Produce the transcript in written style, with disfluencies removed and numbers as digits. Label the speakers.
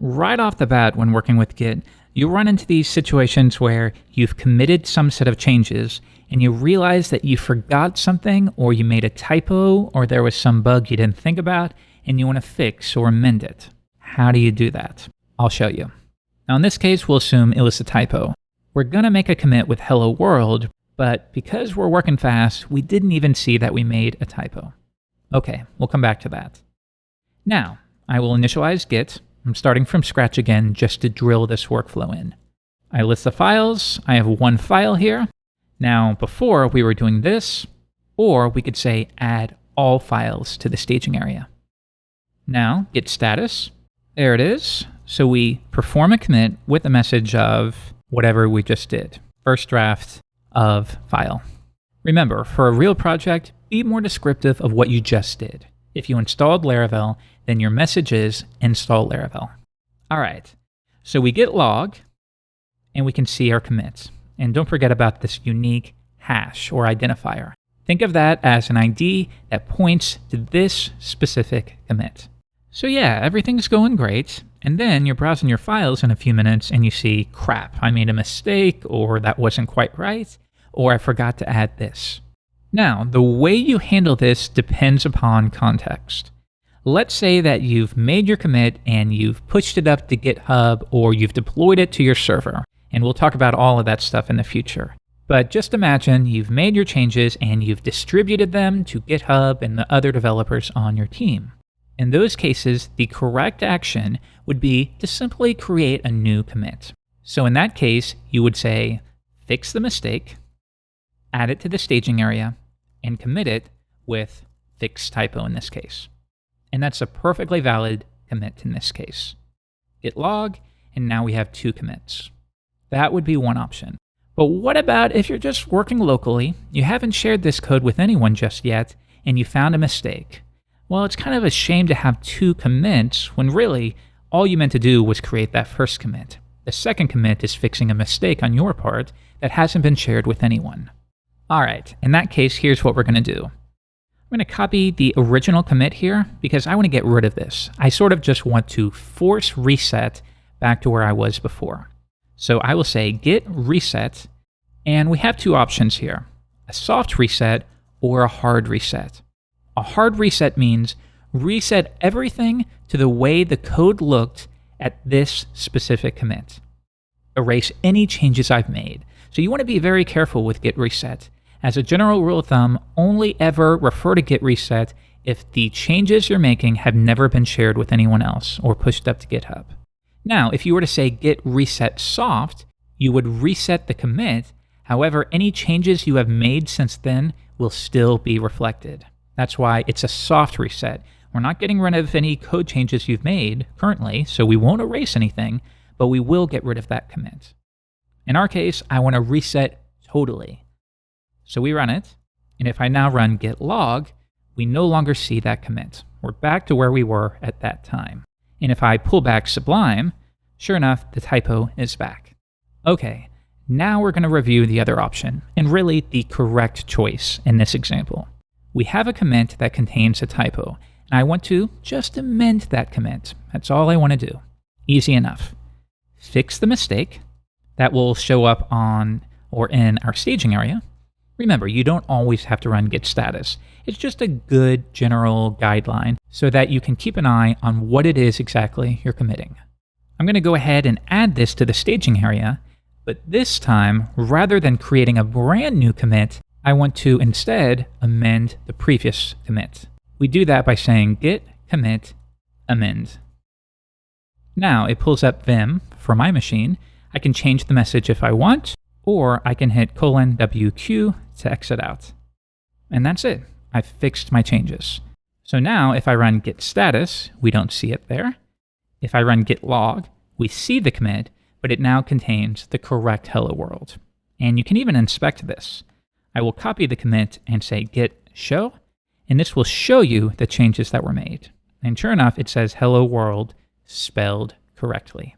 Speaker 1: Right off the bat, when working with Git, you run into these situations where you've committed some set of changes and you realize that you forgot something or you made a typo or there was some bug you didn't think about and you want to fix or amend it. How do you do that? I'll show you. Now in this case, we'll assume it was a typo. We're going to make a commit with hello world, but because we're working fast, we didn't even see that we made a typo. Okay, we'll come back to that. Now, I will initialize Git. I'm starting from scratch again just to drill this workflow in. I list the files. I have one file here. Now, before we were doing this, or we could say add all files to the staging area. Now, Git status. There it is. So we perform a commit with a message of whatever we just did. First draft of file. Remember, for a real project, be more descriptive of what you just did. If you installed Laravel, then your message is install Laravel. All right, so we git log, and we can see our commits. And don't forget about this unique hash or identifier. Think of that as an ID that points to this specific commit. So yeah, everything's going great. And then you're browsing your files in a few minutes and you see, crap, I made a mistake, or that wasn't quite right, or I forgot to add this. Now, the way you handle this depends upon context. Let's say that you've made your commit and you've pushed it up to GitHub or you've deployed it to your server. And we'll talk about all of that stuff in the future. But just imagine you've made your changes and you've distributed them to GitHub and the other developers on your team. In those cases, the correct action would be to simply create a new commit. So in that case, you would say, fix the mistake, add it to the staging area, and commit it with fix typo in this case. And that's a perfectly valid commit in this case. Git log, and now we have two commits. That would be one option. But what about if you're just working locally, you haven't shared this code with anyone just yet, and you found a mistake? Well, it's kind of a shame to have two commits when really all you meant to do was create that first commit. The second commit is fixing a mistake on your part that hasn't been shared with anyone. All right, in that case, here's what we're going to do. I'm going to copy the original commit here because I want to get rid of this. I sort of just want to force reset back to where I was before. So I will say git reset, and we have two options here, a soft reset or a hard reset. A hard reset means reset everything to the way the code looked at this specific commit. Erase any changes I've made. So you want to be very careful with git reset. As a general rule of thumb, only ever refer to git reset if the changes you're making have never been shared with anyone else or pushed up to GitHub. Now, if you were to say git reset soft, you would reset the commit. However, any changes you have made since then will still be reflected. That's why it's a soft reset. We're not getting rid of any code changes you've made currently, so we won't erase anything, but we will get rid of that commit. In our case, I want to reset totally. So we run it, and if I now run git log, we no longer see that commit. We're back to where we were at that time. And if I pull back Sublime, sure enough, the typo is back. Okay, now we're going to review the other option, and really the correct choice in this example. We have a commit that contains a typo, and I want to just amend that commit. That's all I want to do. Easy enough. Fix the mistake. That will show up on or in our staging area. Remember, you don't always have to run git status. It's just a good general guideline so that you can keep an eye on what it is exactly you're committing. I'm going to go ahead and add this to the staging area, but this time, rather than creating a brand new commit, I want to instead amend the previous commit. We do that by saying git commit amend. Now it pulls up Vim for my machine. I can change the message if I want, or I can hit :WQ to exit out. And that's it. I've fixed my changes. So now if I run git status, we don't see it there. If I run git log, we see the commit, but it now contains the correct hello world. And you can even inspect this. I will copy the commit and say git show, and this will show you the changes that were made. And sure enough, it says hello world spelled correctly.